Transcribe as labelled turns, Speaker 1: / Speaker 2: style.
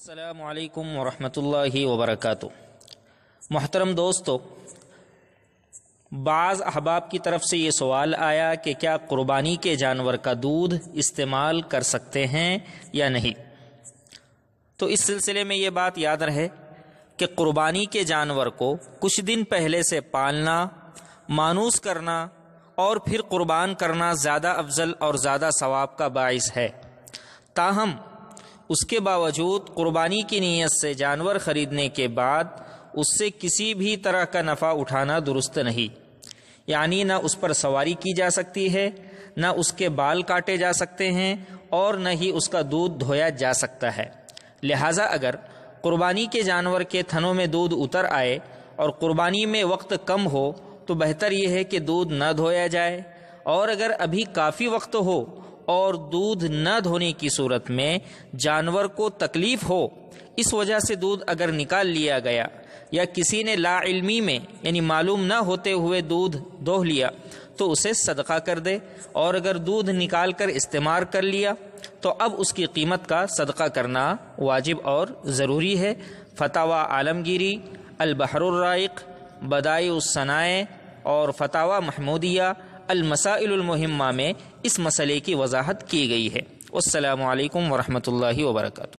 Speaker 1: السلام علیکم ورحمۃ اللہ وبرکاتہ۔ محترم دوستو، بعض احباب کی طرف سے یہ سوال آیا کہ کیا قربانی کے جانور کا دودھ استعمال کر سکتے ہیں یا نہیں۔ تو اس سلسلے میں یہ بات یاد رہے کہ قربانی کے جانور کو کچھ دن پہلے سے پالنا، مانوس کرنا اور پھر قربان کرنا زیادہ افضل اور زیادہ ثواب کا باعث ہے۔ تاہم اس کے باوجود قربانی کی نیت سے جانور خریدنے کے بعد اس سے کسی بھی طرح کا نفع اٹھانا درست نہیں، یعنی نہ اس پر سواری کی جا سکتی ہے، نہ اس کے بال کاٹے جا سکتے ہیں اور نہ ہی اس کا دودھ دھویا جا سکتا ہے۔ لہٰذا اگر قربانی کے جانور کے تھنوں میں دودھ اتر آئے اور قربانی میں وقت کم ہو تو بہتر یہ ہے کہ دودھ نہ دھویا جائے، اور اگر ابھی کافی وقت ہو اور دودھ نہ دھونے کی صورت میں جانور کو تکلیف ہو، اس وجہ سے دودھ اگر نکال لیا گیا یا کسی نے لا علمی میں یعنی معلوم نہ ہوتے ہوئے دودھ دوہ لیا تو اسے صدقہ کر دے، اور اگر دودھ نکال کر استعمال کر لیا تو اب اس کی قیمت کا صدقہ کرنا واجب اور ضروری ہے۔ فتاوی عالمگیری، البحر الرائق، بدائع الصنائع اور فتاوی محمودیہ المسائل المہمہ میں اس مسئلے کی وضاحت کی گئی ہے۔ والسلام علیکم ورحمۃ اللہ وبرکاتہ۔